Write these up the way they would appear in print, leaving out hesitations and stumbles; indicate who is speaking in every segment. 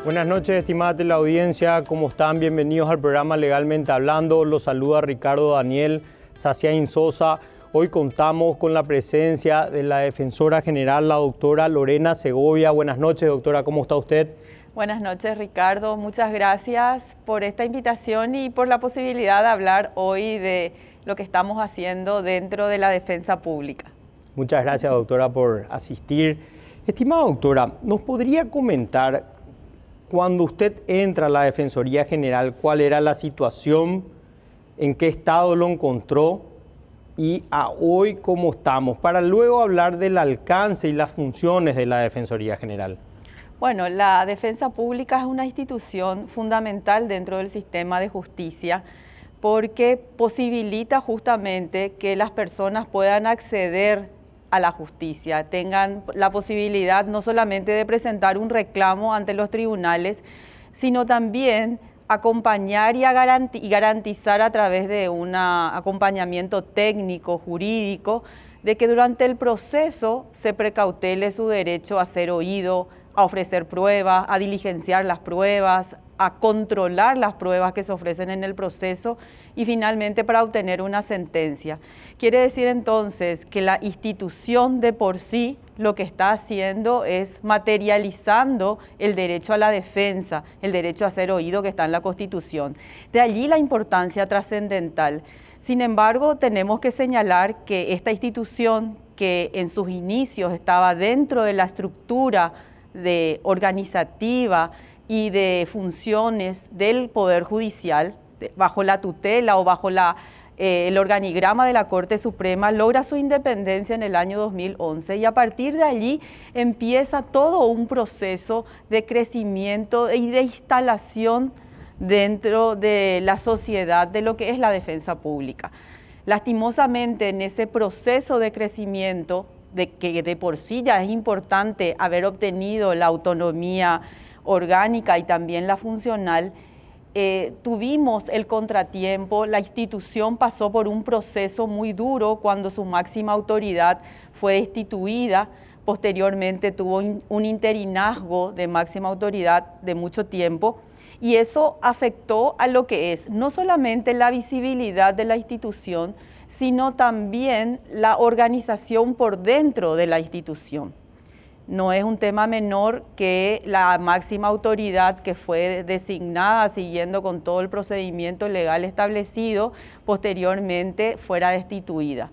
Speaker 1: Buenas noches, estimada teleaudiencia, ¿cómo están? Bienvenidos al programa Legalmente Hablando. Los saluda Ricardo Daniel Saciain Sosa. Hoy contamos con la presencia de la Defensora General, la doctora Lorena Segovia. Buenas noches, doctora, ¿cómo está usted?
Speaker 2: Buenas noches, Ricardo. Muchas gracias por esta invitación y por la posibilidad de hablar hoy de lo que estamos haciendo dentro de la defensa pública.
Speaker 1: Muchas gracias, doctora, por asistir. Estimada doctora, ¿nos podría comentar cuando usted entra a la Defensoría General, cuál era la situación, en qué estado lo encontró y a hoy cómo estamos, para luego hablar del alcance y las funciones de la Defensoría General?
Speaker 2: Bueno, la defensa pública es una institución fundamental dentro del sistema de justicia porque posibilita justamente que las personas puedan acceder a la justicia, tengan la posibilidad no solamente de presentar un reclamo ante los tribunales, sino también acompañar y garantizar a través de un acompañamiento técnico, jurídico, de que durante el proceso se precautele su derecho a ser oído, a ofrecer pruebas, a diligenciar las pruebas, a controlar las pruebas que se ofrecen en el proceso y finalmente para obtener una sentencia. Quiere decir entonces que la institución de por sí lo que está haciendo es materializando el derecho a la defensa, el derecho a ser oído que está en la Constitución. De allí la importancia trascendental. Sin embargo, tenemos que señalar que esta institución, que en sus inicios estaba dentro de la estructura organizativa y de funciones del Poder Judicial, bajo la tutela o bajo el organigrama de la Corte Suprema, logra su independencia en el año 2011 y a partir de allí empieza todo un proceso de crecimiento y de instalación dentro de la sociedad de lo que es la defensa pública. Lastimosamente, en ese proceso de crecimiento, que de por sí ya es importante haber obtenido la autonomía orgánica y también la funcional, tuvimos el contratiempo, la institución pasó por un proceso muy duro cuando su máxima autoridad fue destituida, posteriormente tuvo un interinazgo de máxima autoridad de mucho tiempo y eso afectó a lo que es no solamente la visibilidad de la institución, sino también la organización por dentro de la institución. No es un tema menor que la máxima autoridad que fue designada siguiendo con todo el procedimiento legal establecido, posteriormente fuera destituida.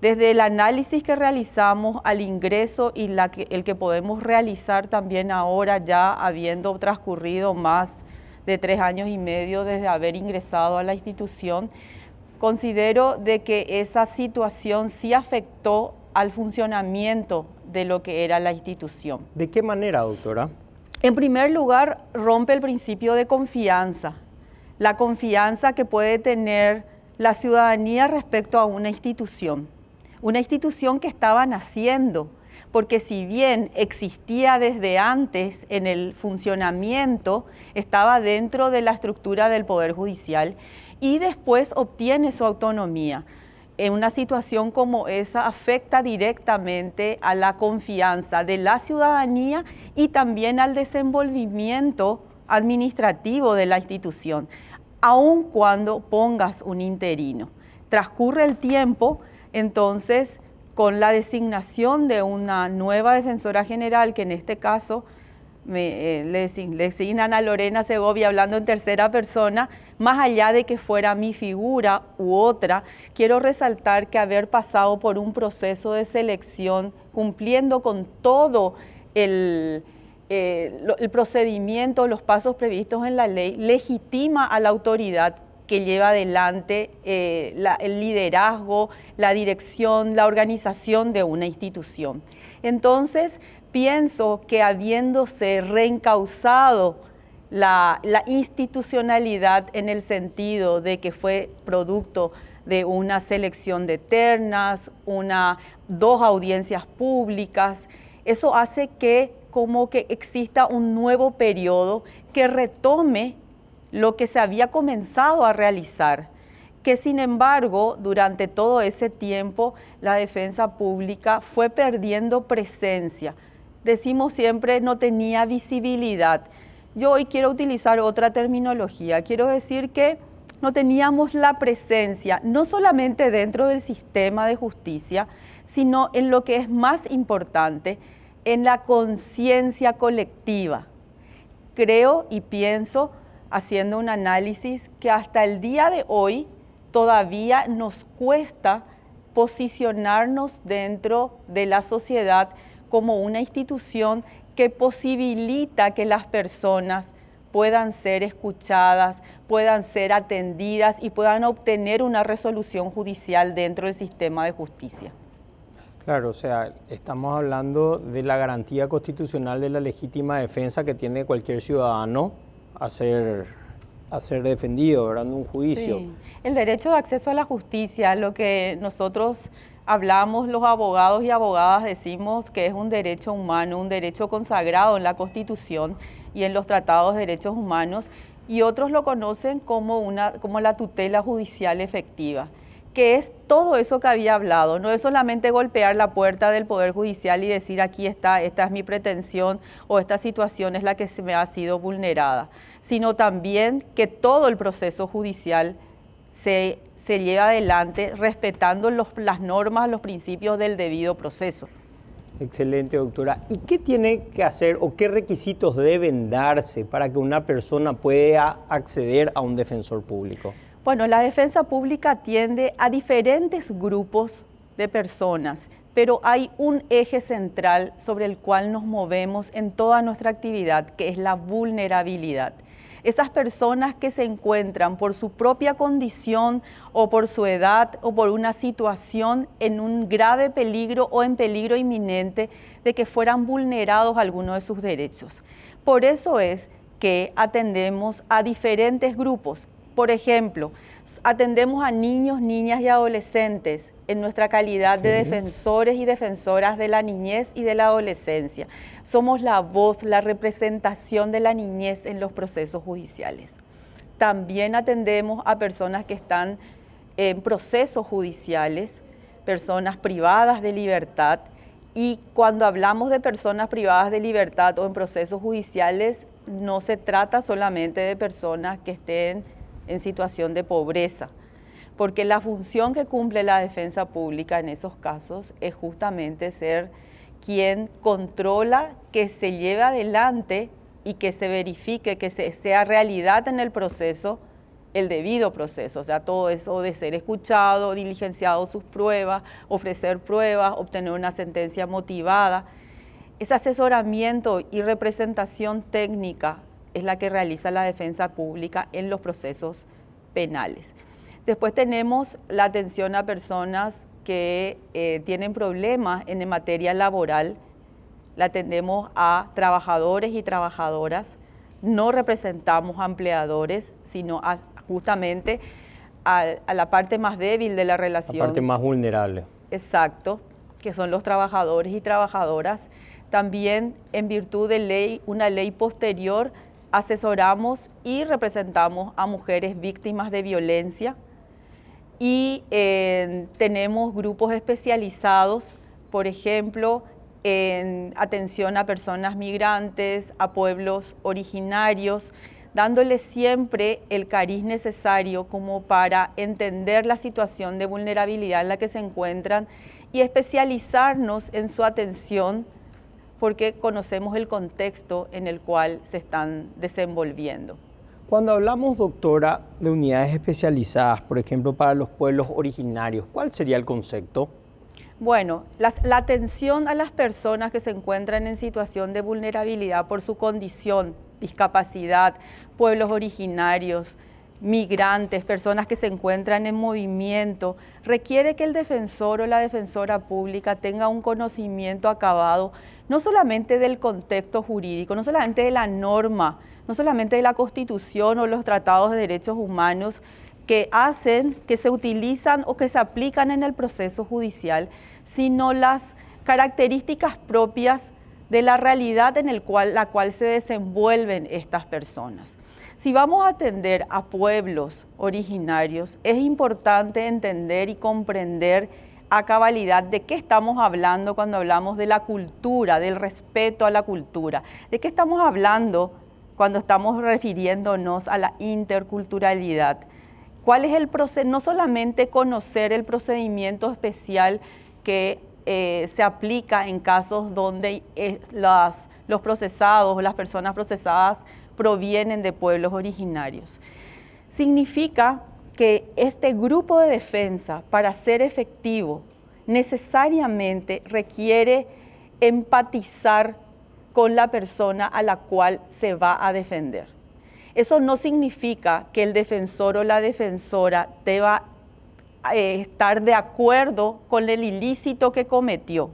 Speaker 2: Desde el análisis que realizamos al ingreso y el que podemos realizar también ahora ya habiendo transcurrido más de 3 años y medio desde haber ingresado a la institución, considero de que esa situación sí afectó al funcionamiento de lo que era la institución.
Speaker 1: ¿De qué manera, doctora?
Speaker 2: En primer lugar, rompe el principio de confianza. La confianza que puede tener la ciudadanía respecto a una institución que estaba naciendo, porque si bien existía desde antes en el funcionamiento, estaba dentro de la estructura del Poder Judicial y después obtiene su autonomía. En una situación como esa afecta directamente a la confianza de la ciudadanía y también al desenvolvimiento administrativo de la institución, aun cuando pongas un interino. Transcurre el tiempo, entonces, con la designación de una nueva defensora general, que en este caso le designan a Lorena Segovia hablando en tercera persona, más allá de que fuera mi figura u otra, quiero resaltar que haber pasado por un proceso de selección, cumpliendo con todo el procedimiento, los pasos previstos en la ley, legitima a la autoridad que lleva adelante el liderazgo, la dirección, la organización de una institución. Entonces, pienso que habiéndose reencauzado la institucionalidad en el sentido de que fue producto de una selección de ternas, 2 audiencias públicas, eso hace que como que exista un nuevo periodo que retome lo que se había comenzado a realizar, que sin embargo durante todo ese tiempo la defensa pública fue perdiendo presencia. Decimos siempre no tenía visibilidad. yo hoy quiero utilizar otra terminología. Quiero decir que no teníamos la presencia, no solamente dentro del sistema de justicia, sino en lo que es más importante, en la conciencia colectiva. Creo y pienso, haciendo un análisis, que hasta el día de hoy todavía nos cuesta posicionarnos dentro de la sociedad como una institución que posibilita que las personas puedan ser escuchadas, puedan ser atendidas y puedan obtener una resolución judicial dentro del sistema de justicia.
Speaker 1: Claro, o sea, estamos hablando de la garantía constitucional de la legítima defensa que tiene cualquier ciudadano a ser defendido, ¿verdad?, en un juicio.
Speaker 2: Sí. El derecho de acceso a la justicia, lo que nosotros hablamos, los abogados y abogadas decimos que es un derecho humano, un derecho consagrado en la Constitución y en los tratados de derechos humanos, y otros lo conocen como la tutela judicial efectiva, que es todo eso que había hablado. No es solamente golpear la puerta del Poder Judicial y decir aquí está, esta es mi pretensión o esta situación es la que se me ha sido vulnerada, sino también que todo el proceso judicial se lleva adelante respetando las normas, los principios del debido proceso.
Speaker 1: Excelente, doctora. ¿Y qué tiene que hacer o qué requisitos deben darse para que una persona pueda acceder a un defensor público?
Speaker 2: Bueno, la defensa pública atiende a diferentes grupos de personas, pero hay un eje central sobre el cual nos movemos en toda nuestra actividad, que es la vulnerabilidad. Esas personas que se encuentran por su propia condición o por su edad o por una situación en un grave peligro o en peligro inminente de que fueran vulnerados algunos de sus derechos. Por eso es que atendemos a diferentes grupos. Por ejemplo, atendemos a niños, niñas y adolescentes en nuestra calidad de defensores y defensoras de la niñez y de la adolescencia. Somos la voz, la representación de la niñez en los procesos judiciales. También atendemos a personas que están en procesos judiciales, personas privadas de libertad, y cuando hablamos de personas privadas de libertad o en procesos judiciales, no se trata solamente de personas que estén en situación de pobreza, porque la función que cumple la defensa pública en esos casos es justamente ser quien controla que se lleve adelante y que se verifique, que sea realidad en el proceso, el debido proceso, o sea, todo eso de ser escuchado, diligenciado sus pruebas, ofrecer pruebas, obtener una sentencia motivada. Ese asesoramiento y representación técnica es la que realiza la defensa pública en los procesos penales. Después tenemos la atención a personas que tienen problemas en materia laboral. La atendemos a trabajadores y trabajadoras. No representamos a empleadores, sino justamente a la parte más débil de la relación.
Speaker 1: La parte más vulnerable.
Speaker 2: Exacto, que son los trabajadores y trabajadoras. También, en virtud de una ley posterior, asesoramos y representamos a mujeres víctimas de violencia, y tenemos grupos especializados, por ejemplo, en atención a personas migrantes, a pueblos originarios, dándoles siempre el cariz necesario como para entender la situación de vulnerabilidad en la que se encuentran y especializarnos en su atención, porque conocemos el contexto en el cual se están desenvolviendo.
Speaker 1: Cuando hablamos, doctora, de unidades especializadas, por ejemplo, para los pueblos originarios, ¿cuál sería el concepto?
Speaker 2: Bueno, la atención a las personas que se encuentran en situación de vulnerabilidad por su condición, discapacidad, pueblos originarios, migrantes, personas que se encuentran en movimiento, requiere que el defensor o la defensora pública tenga un conocimiento acabado, no solamente del contexto jurídico, no solamente de la norma, no solamente de la Constitución o los tratados de derechos humanos que hacen, que se utilizan o que se aplican en el proceso judicial, sino las características propias de la realidad en la cual se desenvuelven estas personas. Si vamos a atender a pueblos originarios, es importante entender y comprender a cabalidad de qué estamos hablando cuando hablamos de la cultura, del respeto a la cultura. ¿De qué estamos hablando cuando estamos refiriéndonos a la interculturalidad. ¿Cuál es el proceso? No solamente conocer el procedimiento especial que se aplica en casos donde los procesados, las personas procesadas provienen de pueblos originarios. Significa que este grupo de defensa, para ser efectivo, necesariamente requiere empatizar con la persona a la cual se va a defender. Eso no significa que el defensor o la defensora deba estar de acuerdo con el ilícito que cometió.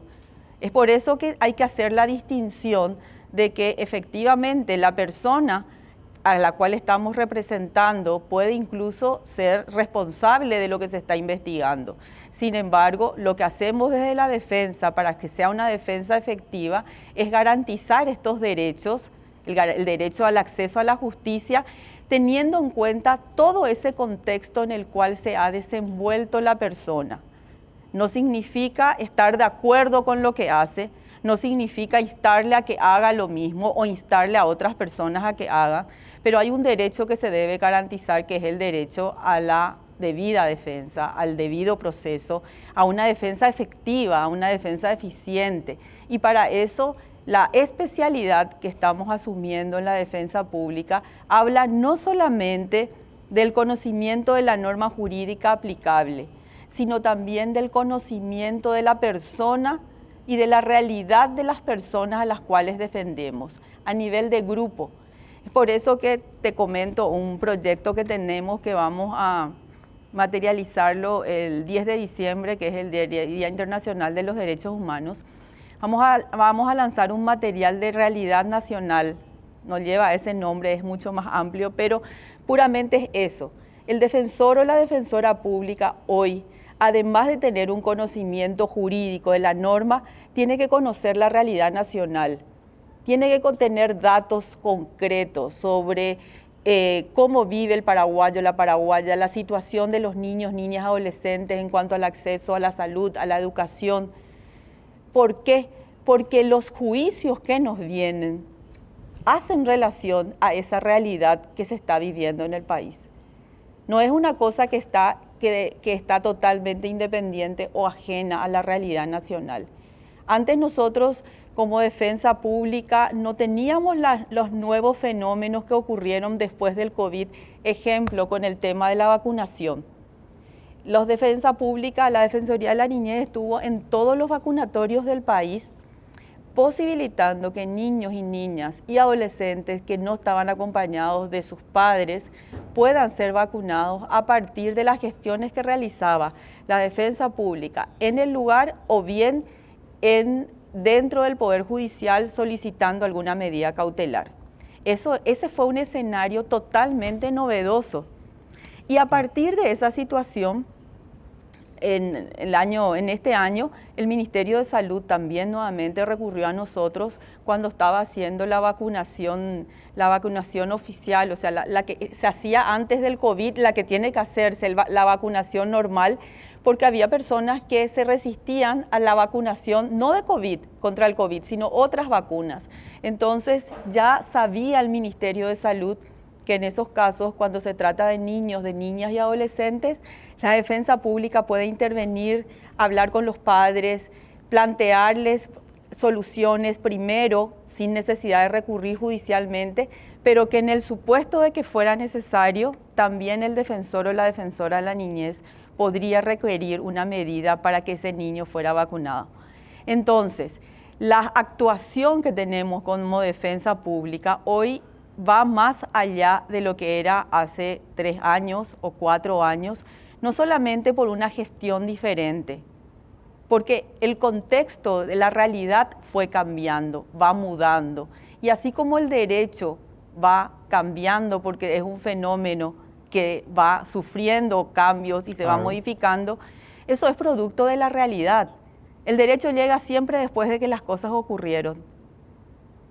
Speaker 2: Es por eso que hay que hacer la distinción de que efectivamente la persona a la cual estamos representando puede incluso ser responsable de lo que se está investigando. Sin embargo, lo que hacemos desde la defensa para que sea una defensa efectiva es garantizar estos derechos, el derecho al acceso a la justicia, teniendo en cuenta todo ese contexto en el cual se ha desenvuelto la persona. No significa estar de acuerdo con lo que hace, no significa instarle a que haga lo mismo o instarle a otras personas a que hagan, pero hay un derecho que se debe garantizar, que es el derecho a la debida defensa, al debido proceso, a una defensa efectiva, a una defensa eficiente. Y para eso la especialidad que estamos asumiendo en la defensa pública habla no solamente del conocimiento de la norma jurídica aplicable, sino también del conocimiento de la persona y de la realidad de las personas a las cuales defendemos, a nivel de grupo. Es por eso que te comento un proyecto que tenemos que vamos a materializarlo el 10 de diciembre, que es el Día Internacional de los Derechos Humanos. Vamos a lanzar un material de realidad nacional, no lleva ese nombre, es mucho más amplio, pero puramente es eso. El defensor o la defensora pública hoy, además de tener un conocimiento jurídico de la norma, tiene que conocer la realidad nacional, tiene que contener datos concretos sobre cómo vive el paraguayo, la paraguaya, la situación de los niños, niñas, adolescentes en cuanto al acceso a la salud, a la educación. ¿Por qué? Porque los juicios que nos vienen hacen relación a esa realidad que se está viviendo en el país. No es una cosa que está totalmente independiente o ajena a la realidad nacional. Antes nosotros, como defensa pública, no teníamos los nuevos fenómenos que ocurrieron después del COVID, ejemplo, con el tema de la vacunación. La defensa pública, la Defensoría de la Niñez estuvo en todos los vacunatorios del país, posibilitando que niños y niñas y adolescentes que no estaban acompañados de sus padres puedan ser vacunados a partir de las gestiones que realizaba la defensa pública en el lugar o bien dentro del Poder Judicial solicitando alguna medida cautelar. Ese fue un escenario totalmente novedoso. Y a partir de esa situación, en este año, el Ministerio de Salud también nuevamente recurrió a nosotros cuando estaba haciendo la vacunación oficial, o sea, la que se hacía antes del COVID, la que tiene que hacerse, la vacunación normal, porque había personas que se resistían a la vacunación, no de COVID, contra el COVID, sino otras vacunas. Entonces ya sabía el Ministerio de Salud que en esos casos, cuando se trata de niños, de niñas y adolescentes, la defensa pública puede intervenir, hablar con los padres, plantearles soluciones primero, sin necesidad de recurrir judicialmente, pero que en el supuesto de que fuera necesario, también el defensor o la defensora de la niñez podría requerir una medida para que ese niño fuera vacunado. Entonces, la actuación que tenemos como defensa pública hoy va más allá de lo que era hace 3 años o 4 años, no solamente por una gestión diferente, porque el contexto de la realidad fue cambiando, va mudando. Y así como el derecho va cambiando porque es un fenómeno que va sufriendo cambios y se va modificando, eso es producto de la realidad. El derecho llega siempre después de que las cosas ocurrieron.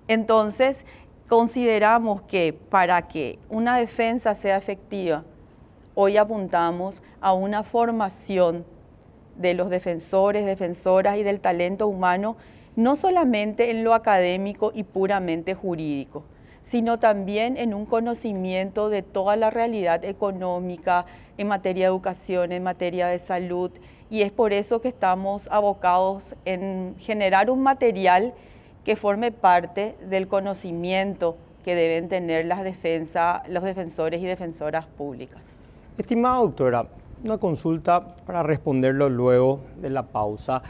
Speaker 2: Entonces, consideramos que para que una defensa sea efectiva, hoy apuntamos a una formación de los defensores, defensoras y del talento humano, no solamente en lo académico y puramente jurídico, sino también en un conocimiento de toda la realidad económica en materia de educación, en materia de salud, y es por eso que estamos abocados en generar un material que forme parte del conocimiento que deben tener los defensores y defensoras públicas.
Speaker 1: Estimada doctora, una consulta para responderlo luego de la pausa.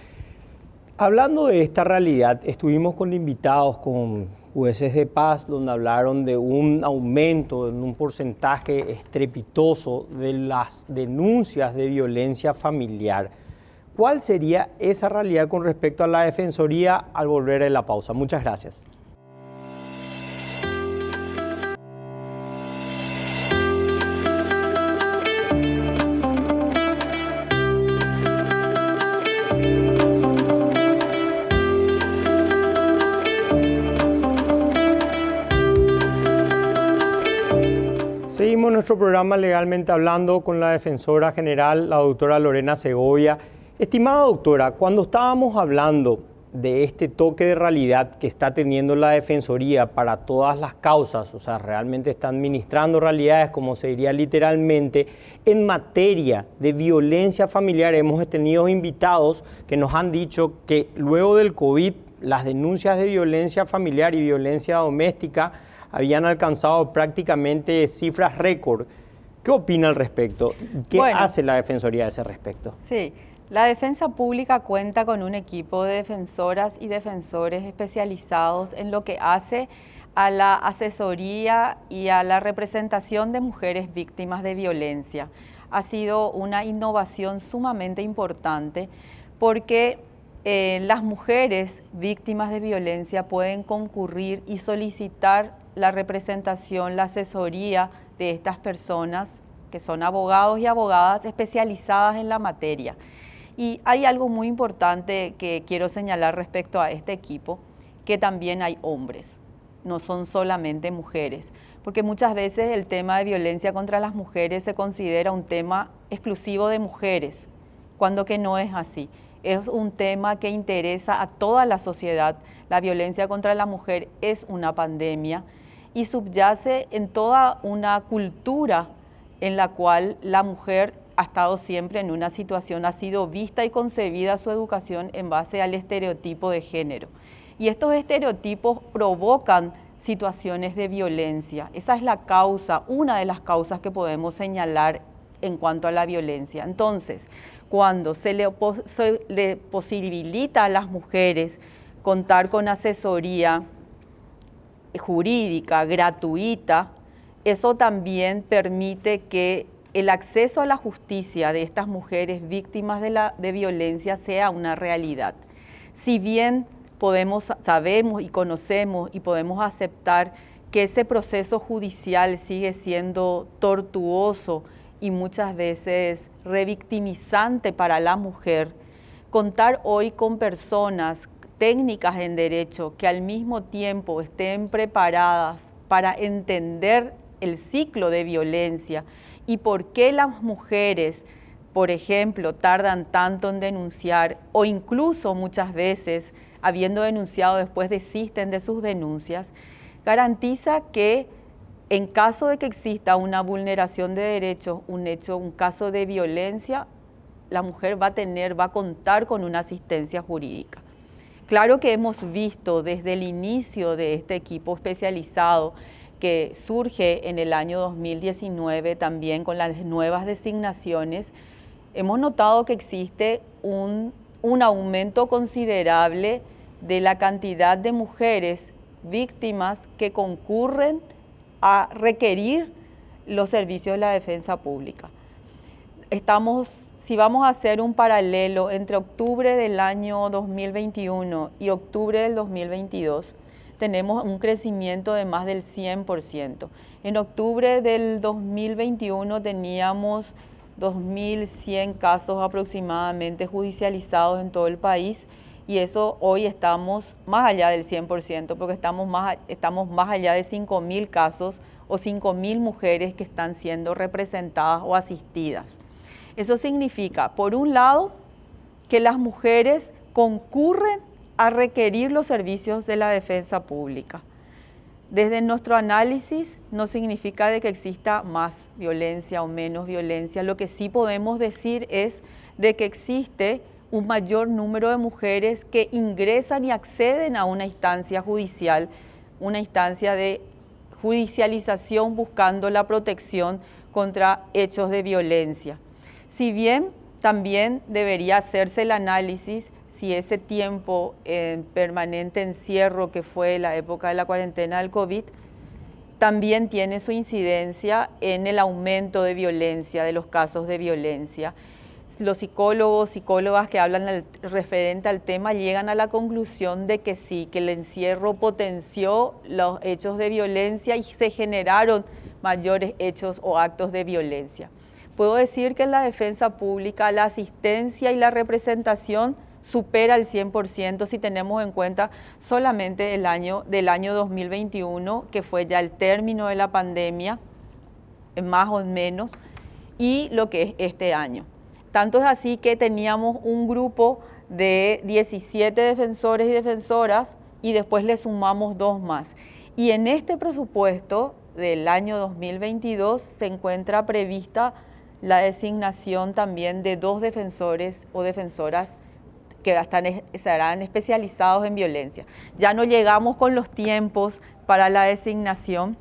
Speaker 1: Hablando de esta realidad, estuvimos con invitados, con jueces de paz, donde hablaron de un aumento en un porcentaje estrepitoso de las denuncias de violencia familiar. ¿Cuál sería esa realidad con respecto a la Defensoría al volver de la pausa? Muchas gracias. Seguimos nuestro programa Legalmente Hablando con la Defensora General, la doctora Lorena Segovia. Estimada doctora, cuando estábamos hablando de este toque de realidad que está teniendo la Defensoría para todas las causas, o sea, realmente está administrando realidades, como se diría literalmente, en materia de violencia familiar, hemos tenido invitados que nos han dicho que luego del COVID, las denuncias de violencia familiar y violencia doméstica habían alcanzado prácticamente cifras récord. ¿Qué opina al respecto? ¿Qué hace la Defensoría a ese respecto?
Speaker 2: Sí, la Defensa Pública cuenta con un equipo de defensoras y defensores especializados en lo que hace a la asesoría y a la representación de mujeres víctimas de violencia. Ha sido una innovación sumamente importante porque las mujeres víctimas de violencia pueden concurrir y solicitar la representación, la asesoría de estas personas que son abogados y abogadas especializadas en la materia. Y hay algo muy importante que quiero señalar respecto a este equipo, que también hay hombres, no son solamente mujeres, porque muchas veces el tema de violencia contra las mujeres se considera un tema exclusivo de mujeres, cuando que no es así. Es un tema que interesa a toda la sociedad. La violencia contra la mujer es una pandemia y subyace en toda una cultura en la cual la mujer ha estado siempre en una situación, ha sido vista y concebida su educación en base al estereotipo de género. Y estos estereotipos provocan situaciones de violencia. Esa es la causa, una de las causas que podemos señalar en cuanto a la violencia. Entonces, cuando se le posibilita a las mujeres contar con asesoría jurídica gratuita, eso también permite que el acceso a la justicia de estas mujeres víctimas de violencia sea una realidad. Si bien sabemos y conocemos y podemos aceptar que ese proceso judicial sigue siendo tortuoso y muchas veces revictimizante para la mujer, contar hoy con personas técnicas en derecho que al mismo tiempo estén preparadas para entender el ciclo de violencia y por qué las mujeres, por ejemplo, tardan tanto en denunciar o incluso muchas veces, habiendo denunciado, después desisten de sus denuncias, garantiza que en caso de que exista una vulneración de derechos, un caso de violencia, la mujer va a contar con una asistencia jurídica. Claro que hemos visto desde el inicio de este equipo especializado que surge en el año 2019 también con las nuevas designaciones, hemos notado que existe un aumento considerable de la cantidad de mujeres víctimas que concurren a requerir los servicios de la defensa pública. Si vamos a hacer un paralelo entre octubre del año 2021 y octubre del 2022, tenemos un crecimiento de más del 100%. En octubre del 2021 teníamos 2.100 casos aproximadamente judicializados en todo el país y eso hoy estamos más allá del 100% porque estamos más allá de 5.000 casos o 5.000 mujeres que están siendo representadas o asistidas. Eso significa, por un lado, que las mujeres concurren a requerir los servicios de la defensa pública. Desde nuestro análisis no significa de que exista más violencia o menos violencia. Lo que sí podemos decir es de que existe un mayor número de mujeres que ingresan y acceden a una instancia judicial, una instancia de judicialización buscando la protección contra hechos de violencia. Si bien también debería hacerse el análisis si ese tiempo en permanente encierro que fue la época de la cuarentena del COVID, también tiene su incidencia en el aumento de violencia, de los casos de violencia. Los psicólogos, psicólogas que hablan referente al tema llegan a la conclusión de que sí, que el encierro potenció los hechos de violencia y se generaron mayores hechos o actos de violencia. Puedo decir que en la defensa pública la asistencia y la representación supera el 100% si tenemos en cuenta solamente el año 2021, que fue ya el término de la pandemia, más o menos, y lo que es este año. Tanto es así que teníamos un grupo de 17 defensores y defensoras y después le sumamos 2 más. Y en este presupuesto del año 2022 se encuentra prevista la designación también de 2 defensores o defensoras que estarán especializados en violencia. Ya no llegamos con los tiempos para la designación,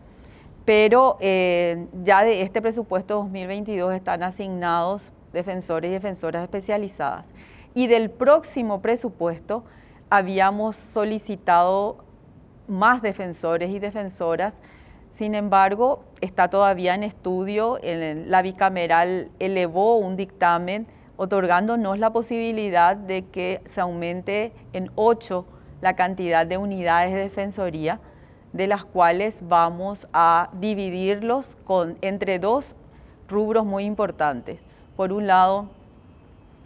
Speaker 2: pero ya de este presupuesto 2022 están asignados defensores y defensoras especializadas. Y del próximo presupuesto habíamos solicitado más defensores y defensoras. Sin embargo, está todavía en estudio. La bicameral elevó un dictamen otorgándonos la posibilidad de que se aumente en 8 la cantidad de unidades de defensoría, de las cuales vamos a dividirlos entre 2 rubros muy importantes. Por un lado,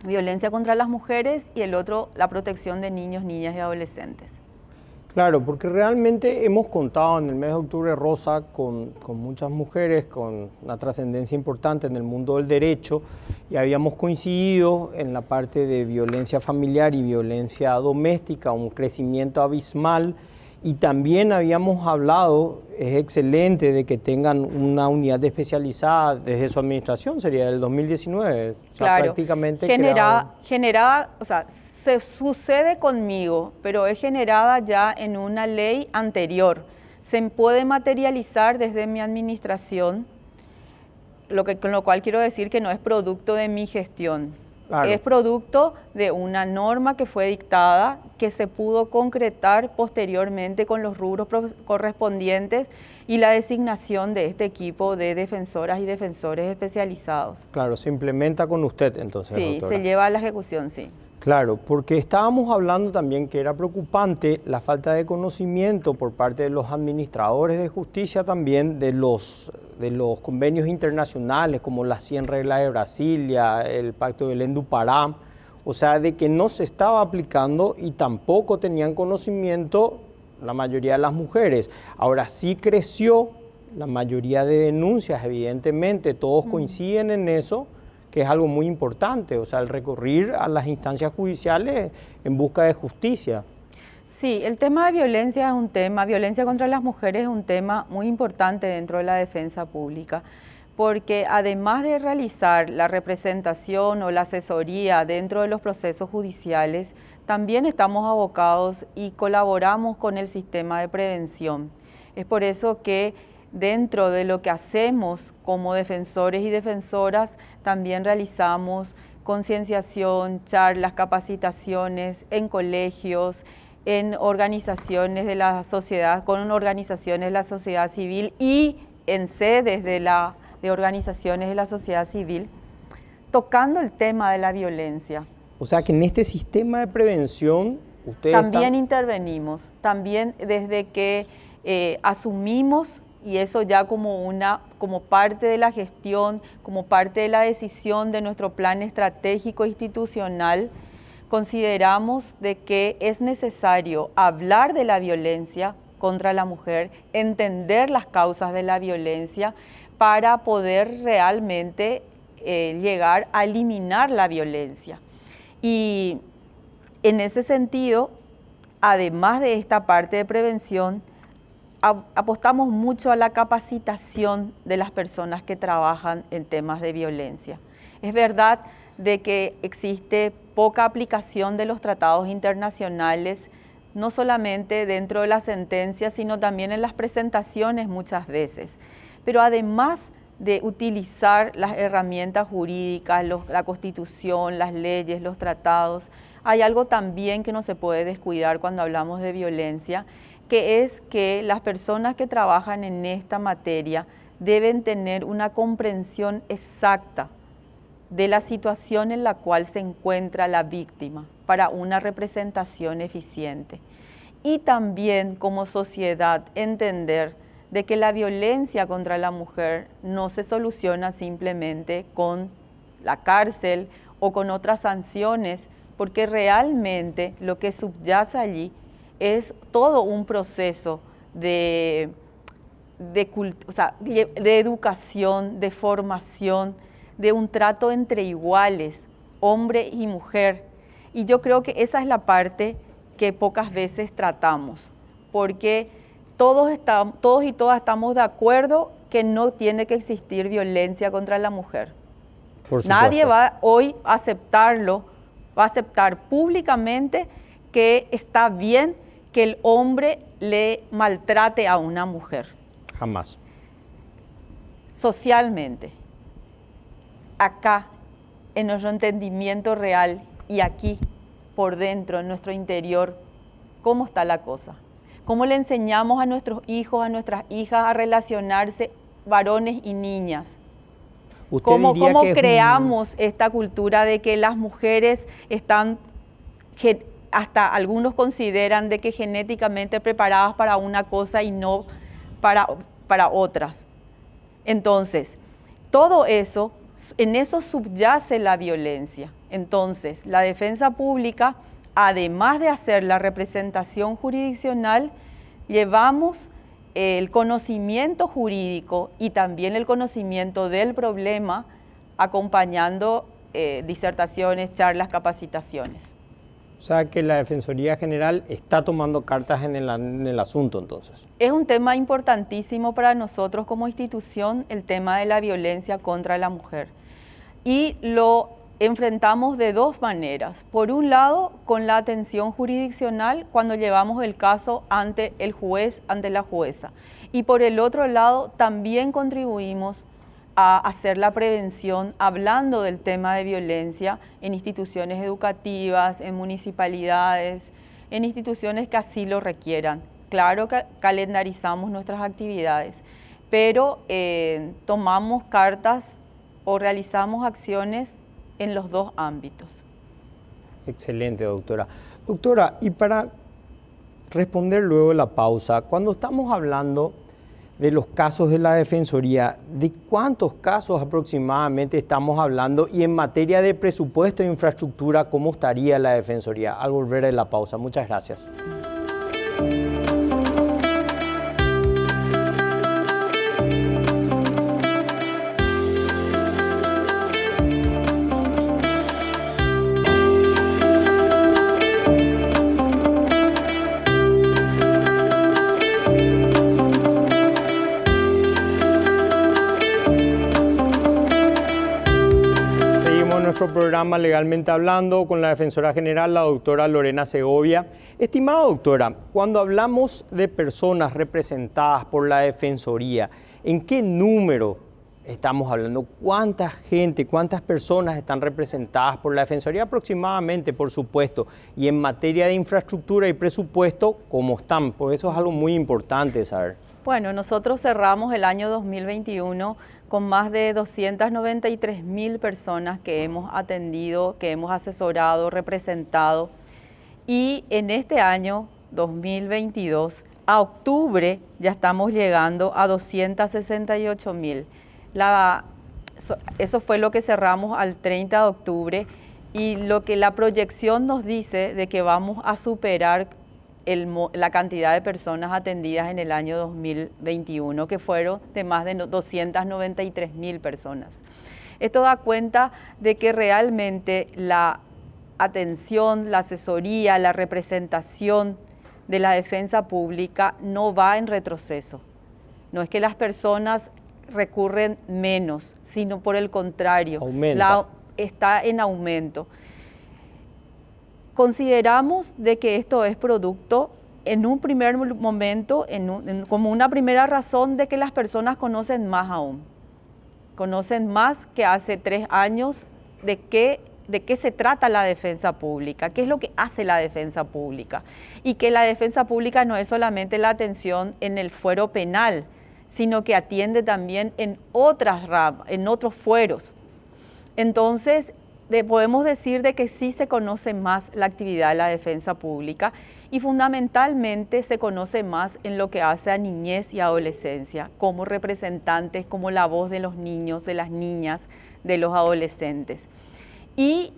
Speaker 2: violencia contra las mujeres y el otro, la protección de niños, niñas y adolescentes.
Speaker 1: Claro, porque realmente hemos contado en el mes de octubre rosa con muchas mujeres, con una trascendencia importante en el mundo del derecho, y habíamos coincidido en la parte de violencia familiar y violencia doméstica, un crecimiento abismal, y también habíamos hablado, es excelente, de que tengan una unidad especializada desde su administración, sería del 2019. O sea,
Speaker 2: claro,
Speaker 1: prácticamente
Speaker 2: generada, o sea, se sucede conmigo, pero es generada ya en una ley anterior. Se puede materializar desde mi administración, con lo cual quiero decir que no es producto de mi gestión. Claro. Es producto de una norma que fue dictada, que se pudo concretar posteriormente con los rubros correspondientes y la designación de este equipo de defensoras y defensores especializados.
Speaker 1: Claro, se implementa con usted entonces,
Speaker 2: sí,
Speaker 1: doctora.
Speaker 2: Se lleva a la ejecución, sí.
Speaker 1: Claro, porque estábamos hablando también que era preocupante la falta de conocimiento por parte de los administradores de justicia también de los convenios internacionales como las 100 reglas de Brasilia, el Pacto de Belém do Pará, o sea, de que no se estaba aplicando y tampoco tenían conocimiento la mayoría de las mujeres. Ahora sí creció la mayoría de denuncias, evidentemente, todos coinciden en eso, que es algo muy importante, o sea, el recurrir a las instancias judiciales en busca de justicia.
Speaker 2: Sí, el tema de violencia es un tema, violencia contra las mujeres es un tema muy importante dentro de la defensa pública, porque además de realizar la representación o la asesoría dentro de los procesos judiciales, también estamos abocados y colaboramos con el sistema de prevención. Es por eso que dentro de lo que hacemos como defensores y defensoras, también realizamos concienciación, charlas, capacitaciones en colegios, en organizaciones de la sociedad, con organizaciones de la sociedad civil y en sedes de organizaciones de la sociedad civil, tocando el tema de la violencia.
Speaker 1: O sea que en este sistema de prevención ustedes
Speaker 2: también intervenimos, también desde que asumimos, y eso ya como parte de la gestión, como parte de la decisión de nuestro plan estratégico institucional, consideramos de que es necesario hablar de la violencia contra la mujer, entender las causas de la violencia para poder realmente llegar a eliminar la violencia. Y en ese sentido, además de esta parte de prevención, apostamos mucho a la capacitación de las personas que trabajan en temas de violencia. Es verdad de que existe poca aplicación de los tratados internacionales, no solamente dentro de las sentencias, sino también en las presentaciones muchas veces. Pero además de utilizar las herramientas jurídicas, la Constitución, las leyes, los tratados, hay algo también que no se puede descuidar cuando hablamos de violencia, que es que las personas que trabajan en esta materia deben tener una comprensión exacta de la situación en la cual se encuentra la víctima para una representación eficiente. Y también como sociedad entender de que la violencia contra la mujer no se soluciona simplemente con la cárcel o con otras sanciones, porque realmente lo que subyace allí es todo un proceso de educación, de formación, de un trato entre iguales, hombre y mujer. Y yo creo que esa es la parte que pocas veces tratamos, porque todos y todas estamos de acuerdo que no tiene que existir violencia contra la mujer. Nadie va hoy a aceptarlo, va a aceptar públicamente que está bien que el hombre le maltrate a una mujer.
Speaker 1: Jamás.
Speaker 2: Socialmente, acá, en nuestro entendimiento real y aquí, por dentro, en nuestro interior, ¿cómo está la cosa? ¿Cómo le enseñamos a nuestros hijos, a nuestras hijas a relacionarse varones y niñas? ¿Cómo creamos esta cultura de que las mujeres están, hasta algunos consideran de que genéticamente preparadas para una cosa y no para otras? Entonces, todo eso, en eso subyace la violencia. Entonces, la defensa pública, además de hacer la representación jurisdiccional, llevamos el conocimiento jurídico y también el conocimiento del problema, acompañando disertaciones, charlas, capacitaciones.
Speaker 1: O sea que la Defensoría General está tomando cartas en el asunto entonces.
Speaker 2: Es un tema importantísimo para nosotros como institución, el tema de la violencia contra la mujer. Y lo enfrentamos de dos maneras. Por un lado, con la atención jurisdiccional cuando llevamos el caso ante el juez, ante la jueza. Y por el otro lado, también contribuimos a hacer la prevención hablando del tema de violencia en instituciones educativas, en municipalidades, en instituciones que así lo requieran. Claro que calendarizamos nuestras actividades, pero tomamos cartas o realizamos acciones en los dos ámbitos.
Speaker 1: Excelente, doctora. Doctora, y para responder luego de la pausa, cuando estamos hablando de los casos de la Defensoría, ¿de cuántos casos aproximadamente estamos hablando? Y en materia de presupuesto e infraestructura, ¿cómo estaría la Defensoría? Al volver de la pausa. Muchas gracias. Programa Legalmente Hablando con la Defensora General, la doctora Lorena Segovia. Estimada doctora, cuando hablamos de personas representadas por la Defensoría, ¿en qué número estamos hablando? ¿Cuánta gente, cuántas personas están representadas por la Defensoría? Aproximadamente, por supuesto. Y en materia de infraestructura y presupuesto, ¿cómo están? Por eso es algo muy importante saber.
Speaker 2: Bueno, nosotros cerramos el año 2021 con más de 293.000 personas que hemos atendido, que hemos asesorado, representado. Y en este año 2022, a octubre, ya estamos llegando a 268.000. Eso fue lo que cerramos al 30 de octubre y lo que la proyección nos dice de que vamos a superar la cantidad de personas atendidas en el año 2021, que fueron de más de 293.000 personas. Esto da cuenta de que realmente la atención, la asesoría, la representación de la defensa pública no va en retroceso. No es que las personas recurren menos, sino por el contrario, está en aumento. Consideramos de que esto es producto, en un primer momento, como una primera razón de que las personas conocen más aún. Conocen más que hace 3 años de qué se trata la defensa pública, qué es lo que hace la defensa pública. Y que la defensa pública no es solamente la atención en el fuero penal, sino que atiende también en otras ramas, en otros fueros. Entonces, podemos decir de que sí se conoce más la actividad de la defensa pública y fundamentalmente se conoce más en lo que hace a niñez y adolescencia, como representantes, como la voz de los niños, de las niñas, de los adolescentes. Y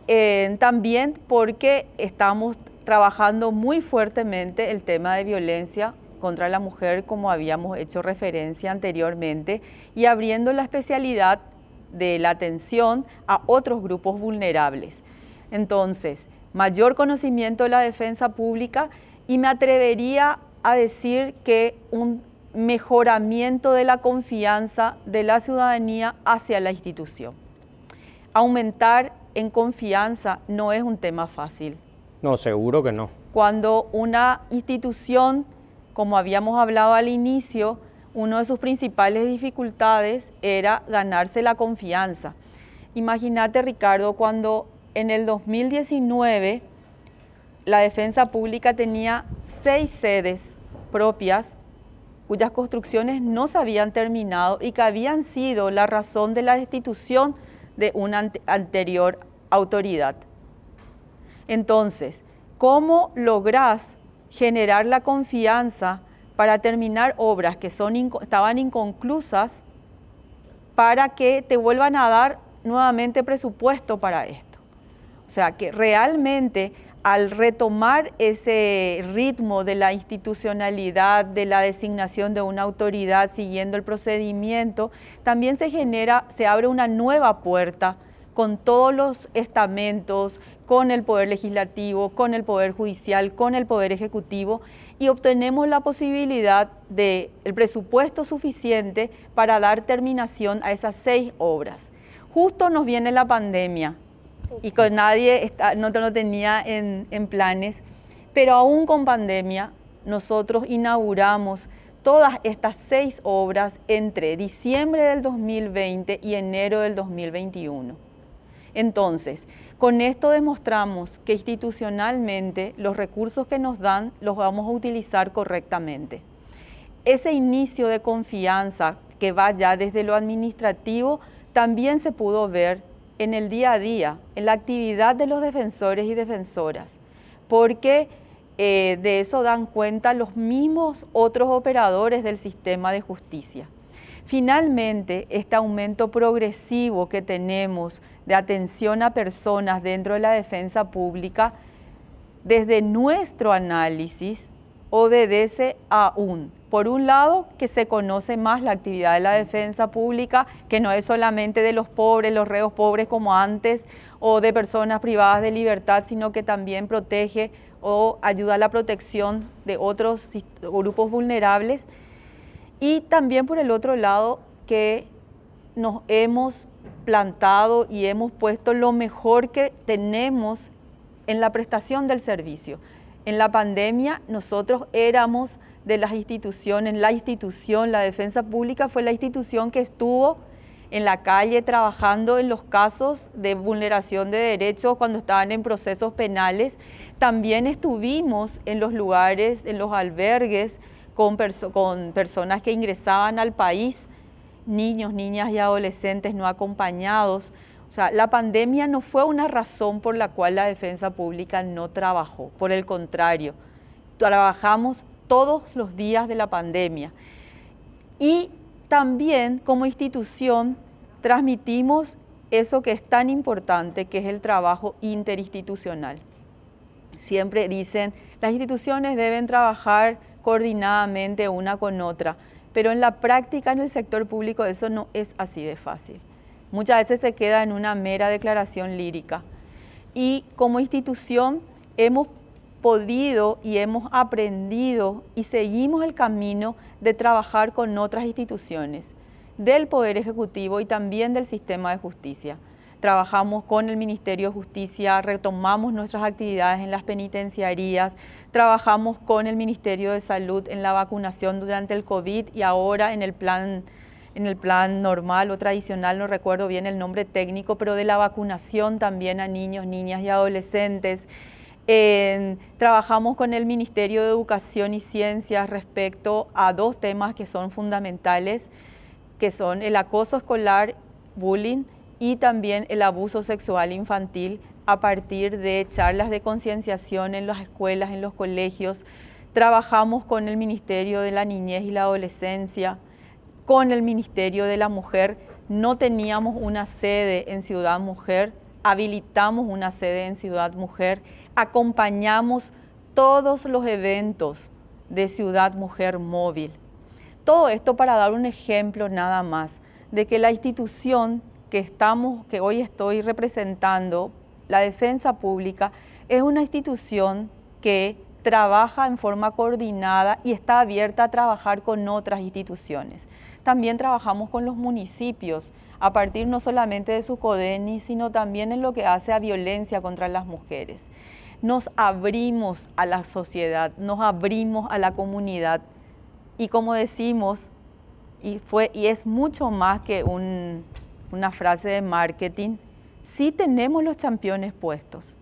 Speaker 2: también porque estamos trabajando muy fuertemente el tema de violencia contra la mujer, como habíamos hecho referencia anteriormente, y abriendo la especialidad de la atención a otros grupos vulnerables. Entonces, mayor conocimiento de la defensa pública y me atrevería a decir que un mejoramiento de la confianza de la ciudadanía hacia la institución. Aumentar en confianza no es un tema fácil.
Speaker 1: No, seguro que no.
Speaker 2: Cuando una institución, como habíamos hablado al inicio, una de sus principales dificultades era ganarse la confianza. Imagínate, Ricardo, cuando en el 2019 la defensa pública tenía 6 sedes propias cuyas construcciones no se habían terminado y que habían sido la razón de la destitución de una anterior autoridad. Entonces, ¿cómo lográs generar la confianza para terminar obras que estaban inconclusas para que te vuelvan a dar nuevamente presupuesto para esto? O sea, que realmente al retomar ese ritmo de la institucionalidad, de la designación de una autoridad siguiendo el procedimiento, también se abre una nueva puerta con todos los estamentos, con el Poder Legislativo, con el Poder Judicial, con el Poder Ejecutivo, y obtenemos la posibilidad del presupuesto suficiente para dar terminación a esas 6 obras. Justo nos viene la pandemia y con nadie no lo tenía en planes, pero aún con pandemia nosotros inauguramos todas estas 6 obras entre diciembre del 2020 y enero del 2021. Entonces, con esto demostramos que institucionalmente los recursos que nos dan los vamos a utilizar correctamente. Ese inicio de confianza que va ya desde lo administrativo también se pudo ver en el día a día, en la actividad de los defensores y defensoras, porque de eso dan cuenta los mismos otros operadores del sistema de justicia. Finalmente, este aumento progresivo que tenemos de atención a personas dentro de la defensa pública, desde nuestro análisis, obedece a por un lado, que se conoce más la actividad de la defensa pública, que no es solamente de los pobres, los reos pobres como antes, o de personas privadas de libertad, sino que también protege o ayuda a la protección de otros grupos vulnerables. Y también por el otro lado, que nos hemos plantado y hemos puesto lo mejor que tenemos en la prestación del servicio. En la pandemia nosotros éramos de las instituciones, la defensa pública fue la institución que estuvo en la calle trabajando en los casos de vulneración de derechos cuando estaban en procesos penales. También estuvimos en los lugares, en los albergues, con personas que ingresaban al país, niños, niñas y adolescentes no acompañados. O sea, la pandemia no fue una razón por la cual la defensa pública no trabajó. Por el contrario, trabajamos todos los días de la pandemia. Y también como institución transmitimos eso que es tan importante, que es el trabajo interinstitucional. Siempre dicen, las instituciones deben trabajar coordinadamente una con otra, pero en la práctica en el sector público eso no es así de fácil. Muchas veces se queda en una mera declaración lírica. Y como institución hemos podido y hemos aprendido y seguimos el camino de trabajar con otras instituciones del Poder Ejecutivo y también del sistema de justicia. Trabajamos con el Ministerio de Justicia, retomamos nuestras actividades en las penitenciarías, trabajamos con el Ministerio de Salud en la vacunación durante el COVID y ahora en el plan normal o tradicional, no recuerdo bien el nombre técnico, pero de la vacunación también a niños, niñas y adolescentes. Trabajamos con el Ministerio de Educación y Ciencias respecto a dos temas que son fundamentales, que son el acoso escolar, bullying, y también el abuso sexual infantil a partir de charlas de concienciación en las escuelas, en los colegios. Trabajamos con el Ministerio de la Niñez y la Adolescencia, con el Ministerio de la Mujer. No teníamos una sede en Ciudad Mujer, habilitamos una sede en Ciudad Mujer, acompañamos todos los eventos de Ciudad Mujer Móvil. Todo esto para dar un ejemplo nada más de que la institución que hoy estoy representando, la Defensa Pública, es una institución que trabaja en forma coordinada y está abierta a trabajar con otras instituciones. También trabajamos con los municipios, a partir no solamente de su CODENI, sino también en lo que hace a violencia contra las mujeres. Nos abrimos a la sociedad, nos abrimos a la comunidad y como decimos, y es mucho más que una frase de marketing, sí tenemos los championes puestos,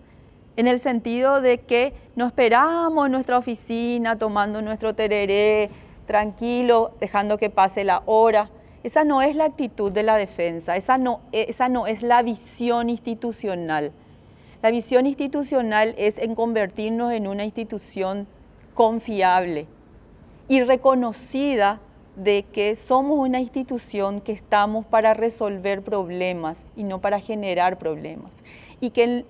Speaker 2: en el sentido de que no esperamos en nuestra oficina tomando nuestro tereré, tranquilo, dejando que pase la hora. Esa no es la actitud de la defensa, esa no es la visión institucional. La visión institucional es en convertirnos en una institución confiable y reconocida de que somos una institución que estamos para resolver problemas y no para generar problemas. Y que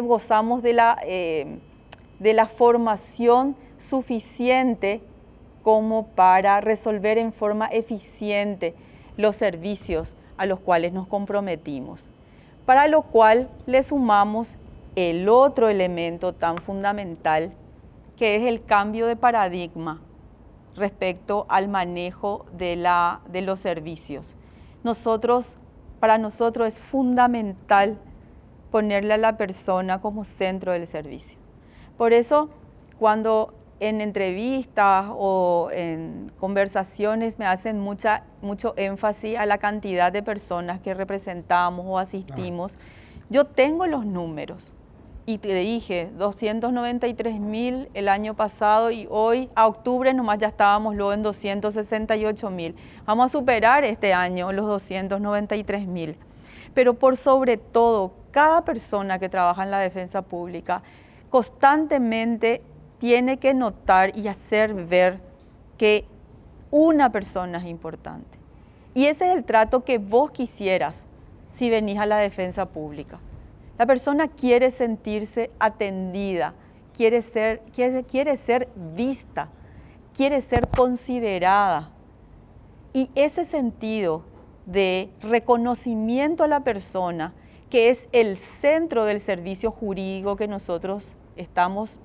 Speaker 2: gozamos de la formación suficiente como para resolver en forma eficiente los servicios a los cuales nos comprometimos. Para lo cual le sumamos el otro elemento tan fundamental, que es el cambio de paradigma respecto al manejo de los servicios. Para nosotros es fundamental ponerle a la persona como centro del servicio. Por eso, cuando en entrevistas o en conversaciones me hacen mucho énfasis a la cantidad de personas que representamos o asistimos, yo tengo los números. Y te dije, 293.000 el año pasado y hoy, a octubre nomás ya estábamos luego en 268.000. Vamos a superar este año los 293.000. Pero por sobre todo, cada persona que trabaja en la defensa pública constantemente tiene que notar y hacer ver que una persona es importante. Y ese es el trato que vos quisieras si venís a la defensa pública. La persona quiere sentirse atendida, quiere ser vista, quiere ser considerada. Y ese sentido de reconocimiento a la persona, que es el centro del servicio jurídico que nosotros estamos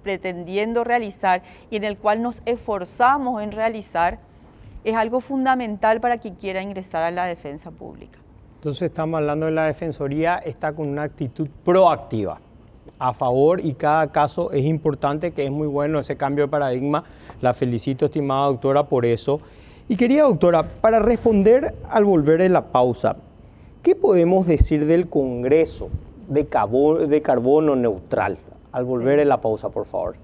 Speaker 2: pretendiendo realizar y en el cual nos esforzamos en realizar, es algo fundamental para quien quiera ingresar a la defensa pública.
Speaker 1: Entonces estamos hablando de la Defensoría, está con una actitud proactiva, a favor, y cada caso es importante, que es muy bueno ese cambio de paradigma. La felicito, estimada doctora, por eso. Y querida doctora, para responder al volver de la pausa, ¿qué podemos decir del Congreso de Carbono Neutral? Al volver de la pausa, por favor.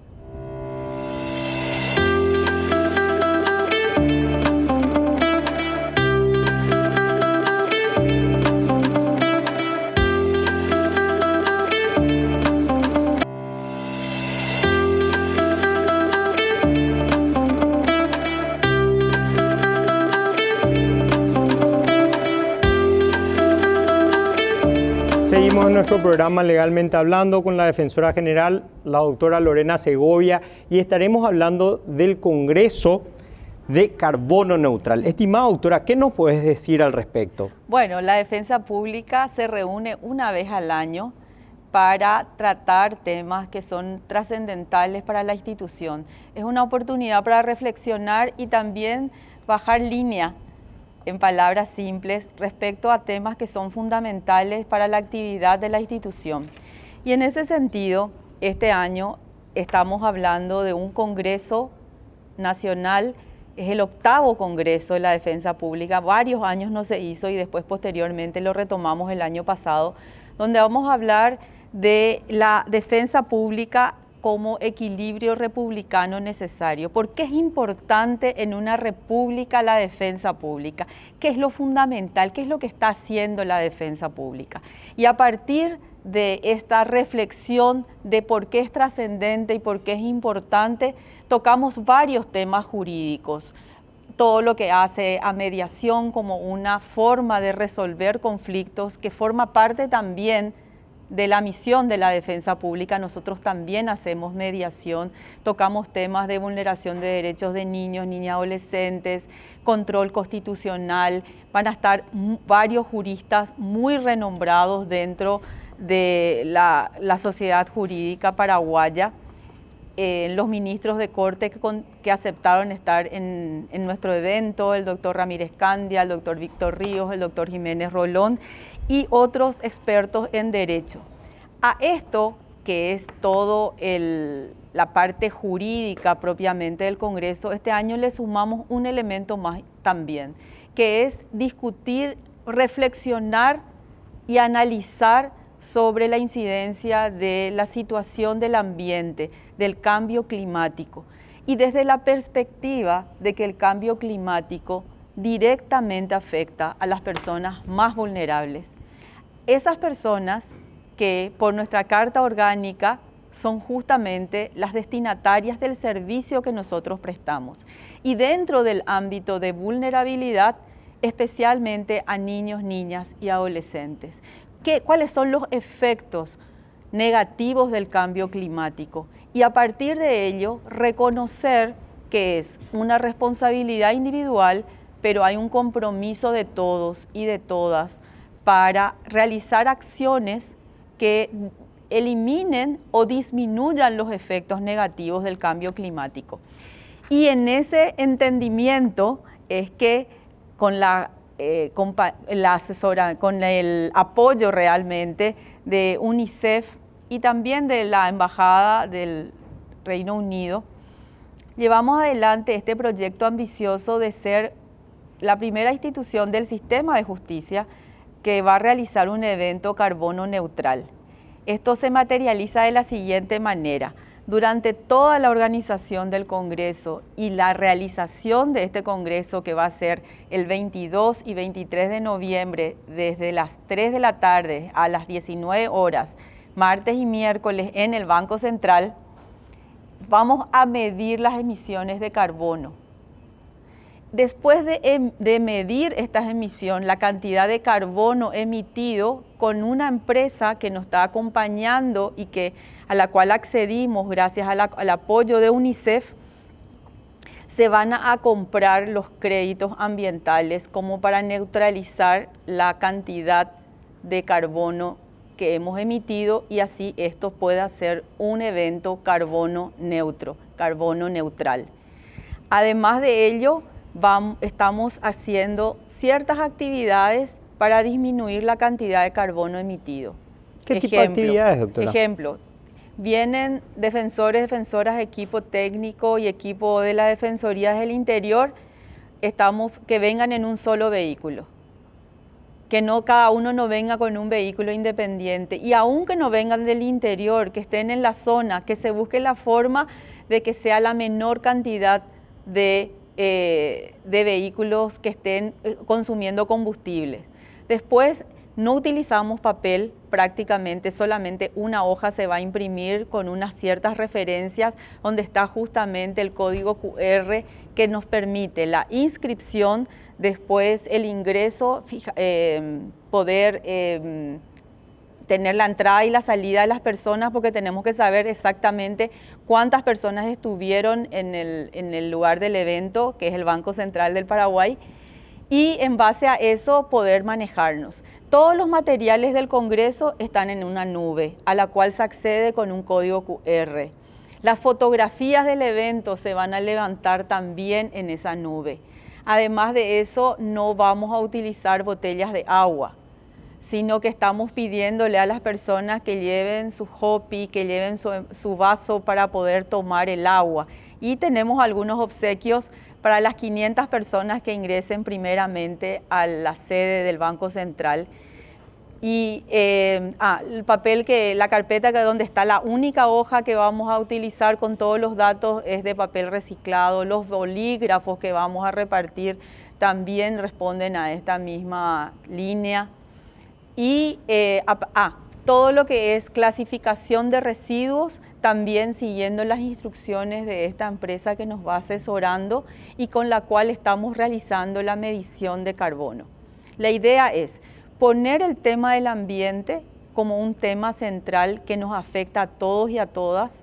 Speaker 1: Seguimos en nuestro programa Legalmente Hablando con la Defensora General, la doctora Lorena Segovia, y estaremos hablando del Congreso de Carbono Neutral. Estimada doctora, ¿qué nos puedes decir al respecto?
Speaker 2: Bueno, la Defensa Pública se reúne una vez al año para tratar temas que son trascendentales para la institución. Es una oportunidad para reflexionar y también bajar línea, en palabras simples, respecto a temas que son fundamentales para la actividad de la institución. Y en ese sentido, este año estamos hablando de un Congreso Nacional, es el 8º Congreso de la Defensa Pública, varios años no se hizo y después posteriormente lo retomamos el año pasado, donde vamos a hablar de la defensa pública como equilibrio republicano necesario. ¿Por qué es importante en una república la defensa pública? ¿Qué es lo fundamental? ¿Qué es lo que está haciendo la defensa pública? Y a partir de esta reflexión de por qué es trascendente y por qué es importante, tocamos varios temas jurídicos. Todo lo que hace a mediación como una forma de resolver conflictos que forma parte también de la misión de la defensa pública. Nosotros también hacemos mediación, tocamos temas de vulneración de derechos de niños, niñas, adolescentes, control constitucional. Van a estar varios juristas muy renombrados dentro de la sociedad jurídica paraguaya. Los ministros de Corte que aceptaron estar en nuestro evento, el doctor Ramírez Candia, el doctor Víctor Ríos, el doctor Jiménez Rolón y otros expertos en derecho. A esto, que es todo la parte jurídica propiamente del Congreso, este año le sumamos un elemento más también, que es discutir, reflexionar y analizar sobre la incidencia de la situación del ambiente, del cambio climático, y desde la perspectiva de que el cambio climático directamente afecta a las personas más vulnerables. Esas personas que por nuestra Carta Orgánica son justamente las destinatarias del servicio que nosotros prestamos. Y dentro del ámbito de vulnerabilidad, especialmente a niños, niñas y adolescentes. ¿Cuáles son los efectos negativos del cambio climático? Y a partir de ello, reconocer que es una responsabilidad individual, pero hay un compromiso de todos y de todas para realizar acciones que eliminen o disminuyan los efectos negativos del cambio climático. Y en ese entendimiento es que con con el apoyo realmente de UNICEF y también de la Embajada del Reino Unido, llevamos adelante este proyecto ambicioso de ser la primera institución del sistema de justicia que va a realizar un evento carbono neutral. Esto se materializa de la siguiente manera. Durante toda la organización del Congreso y la realización de este Congreso, que va a ser el 22 y 23 de noviembre, desde las 3 de la tarde a las 19 horas, martes y miércoles en el Banco Central, vamos a medir las emisiones de carbono. Después de medir estas emisiones, la cantidad de carbono emitido con una empresa que nos está acompañando y a la cual accedimos gracias al apoyo de UNICEF, se van a comprar los créditos ambientales como para neutralizar la cantidad de carbono que hemos emitido y así esto pueda ser un evento carbono neutro, carbono neutral. Además de ello, estamos haciendo ciertas actividades para disminuir la cantidad de carbono emitido.
Speaker 1: ¿Qué tipo de actividades, doctora?
Speaker 2: Ejemplo, vienen defensores, defensoras, equipo técnico y equipo de la Defensoría del Interior, que vengan en un solo vehículo. Que cada uno no venga con un vehículo independiente y aunque no vengan del interior, que estén en la zona, que se busque la forma de que sea la menor cantidad de vehículos que estén consumiendo combustibles. Después, no utilizamos papel prácticamente, solamente una hoja se va a imprimir con unas ciertas referencias donde está justamente el código QR que nos permite la inscripción, después el ingreso, poder tener la entrada y la salida de las personas porque tenemos que saber exactamente cuántas personas estuvieron en el lugar del evento, que es el Banco Central del Paraguay, y en base a eso poder manejarnos. Todos los materiales del Congreso están en una nube, a la cual se accede con un código QR. Las fotografías del evento se van a levantar también en esa nube. Además de eso, no vamos a utilizar botellas de agua, sino que estamos pidiéndole a las personas que lleven su hopi, que lleven su vaso para poder tomar el agua. Y tenemos algunos obsequios para las 500 personas que ingresen primeramente a la sede del Banco Central. Y el papel, la carpeta donde está la única hoja que vamos a utilizar con todos los datos es de papel reciclado. Los bolígrafos que vamos a repartir también responden a esta misma línea. Y todo lo que es clasificación de residuos, también siguiendo las instrucciones de esta empresa que nos va asesorando y con la cual estamos realizando la medición de carbono. La idea es poner el tema del ambiente como un tema central que nos afecta a todos y a todas,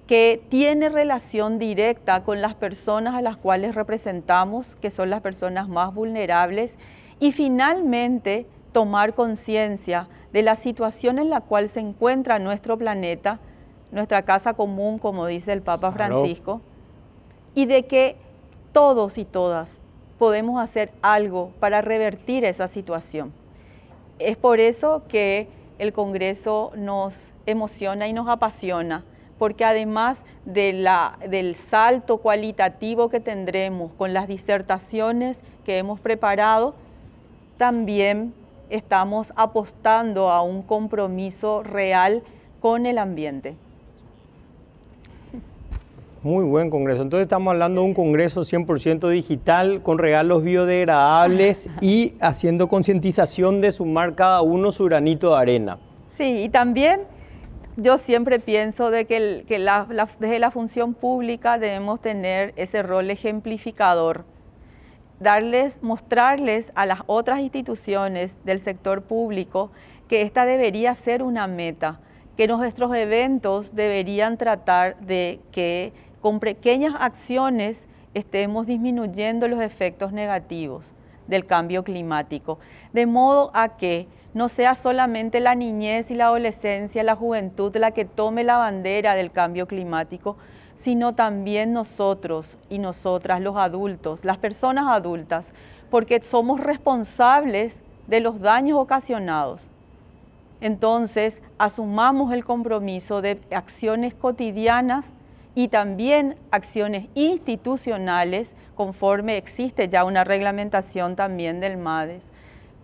Speaker 2: que tiene relación directa con las personas a las cuales representamos, que son las personas más vulnerables, y finalmente tomar conciencia de la situación en la cual se encuentra nuestro planeta, nuestra casa común, como dice el Papa Francisco, y de que todos y todas podemos hacer algo para revertir esa situación. Es por eso que el Congreso nos emociona y nos apasiona, porque además del salto cualitativo que tendremos con las disertaciones que hemos preparado, también estamos apostando a un compromiso real con el ambiente.
Speaker 1: Muy buen congreso. Entonces estamos hablando de un congreso 100% digital, con regalos biodegradables y haciendo concientización de sumar cada uno su granito de arena.
Speaker 2: Sí, y también yo siempre pienso de que desde la función pública debemos tener ese rol ejemplificador, mostrarles a las otras instituciones del sector público que esta debería ser una meta, que nuestros eventos deberían tratar de que con pequeñas acciones estemos disminuyendo los efectos negativos del cambio climático, de modo a que no sea solamente la niñez y la adolescencia, la juventud la que tome la bandera del cambio climático, sino también nosotros y nosotras, los adultos, las personas adultas, porque somos responsables de los daños ocasionados. Entonces, asumamos el compromiso de acciones cotidianas y también acciones institucionales, conforme existe ya una reglamentación también del MADES,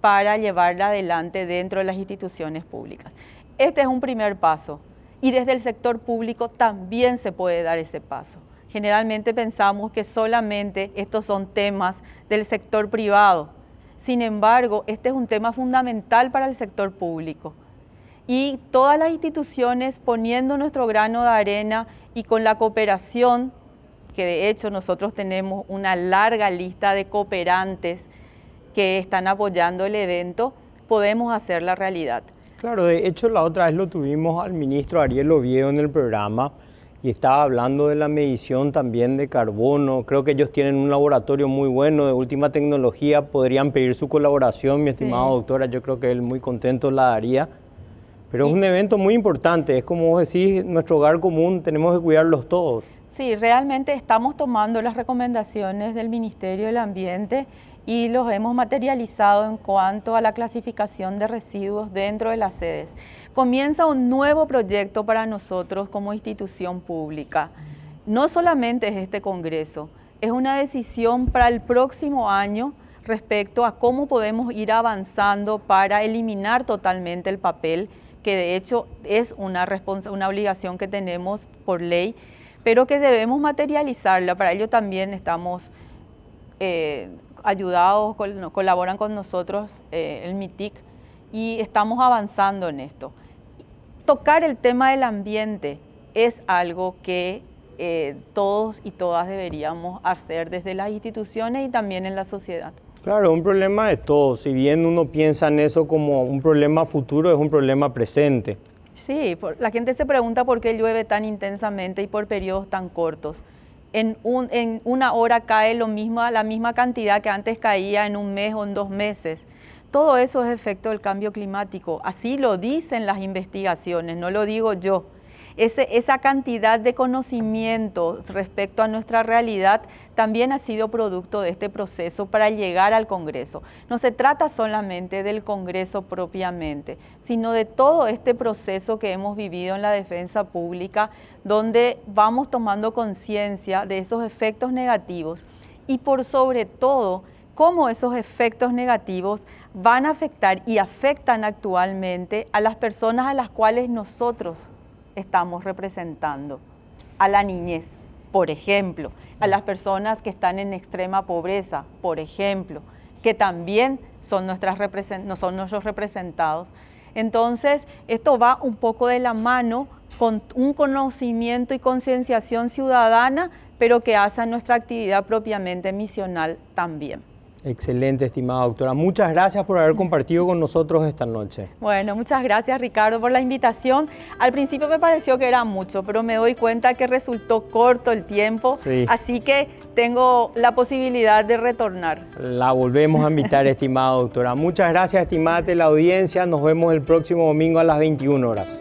Speaker 2: para llevarla adelante dentro de las instituciones públicas. Este es un primer paso y desde el sector público también se puede dar ese paso. Generalmente pensamos que solamente estos son temas del sector privado. Sin embargo, este es un tema fundamental para el sector público. Y todas las instituciones poniendo nuestro grano de arena y con la cooperación, que de hecho nosotros tenemos una larga lista de cooperantes que están apoyando el evento, podemos hacer la realidad.
Speaker 1: Claro, de hecho la otra vez lo tuvimos al ministro Ariel Oviedo en el programa y estaba hablando de la medición también de carbono. Creo que ellos tienen un laboratorio muy bueno de última tecnología, podrían pedir su colaboración, mi estimada doctora, yo creo que él muy contento la daría. Pero es un evento muy importante, es como vos decís, nuestro hogar común, tenemos que cuidarlos todos.
Speaker 2: Sí, realmente estamos tomando las recomendaciones del Ministerio del Ambiente y los hemos materializado en cuanto a la clasificación de residuos dentro de las sedes. Comienza un nuevo proyecto para nosotros como institución pública. No solamente es este congreso, es una decisión para el próximo año respecto a cómo podemos ir avanzando para eliminar totalmente el papel, que de hecho es una obligación que tenemos por ley, pero que debemos materializarla. Para ello también estamos ayudados, colaboran con nosotros el MITIC y estamos avanzando en esto. Tocar el tema del ambiente es algo que todos y todas deberíamos hacer desde las instituciones y también en la sociedad.
Speaker 1: Claro, un problema de todos. Si bien uno piensa en eso como un problema futuro, es un problema presente.
Speaker 2: Sí, la gente se pregunta por qué llueve tan intensamente y por periodos tan cortos. En una hora cae la misma cantidad que antes caía en un mes o en 2 meses. Todo eso es efecto del cambio climático. Así lo dicen las investigaciones, no lo digo yo. Esa cantidad de conocimiento respecto a nuestra realidad también ha sido producto de este proceso para llegar al Congreso. No se trata solamente del Congreso propiamente, sino de todo este proceso que hemos vivido en la defensa pública, donde vamos tomando conciencia de esos efectos negativos y por sobre todo, cómo esos efectos negativos van a afectar y afectan actualmente a las personas a las cuales nosotros estamos representando, a la niñez, por ejemplo, a las personas que están en extrema pobreza, por ejemplo, que también son nuestros representados. Entonces, esto va un poco de la mano con un conocimiento y concienciación ciudadana, pero que hace a nuestra actividad propiamente misional también.
Speaker 1: Excelente, estimada doctora. Muchas gracias por haber compartido con nosotros esta noche.
Speaker 2: Bueno, muchas gracias, Ricardo, por la invitación. Al principio me pareció que era mucho, pero me doy cuenta que resultó corto el tiempo, sí. Así que tengo la posibilidad de retornar.
Speaker 1: La volvemos a invitar, estimada doctora. Muchas gracias, estimada teleaudiencia. Nos vemos el próximo domingo a las 21 horas.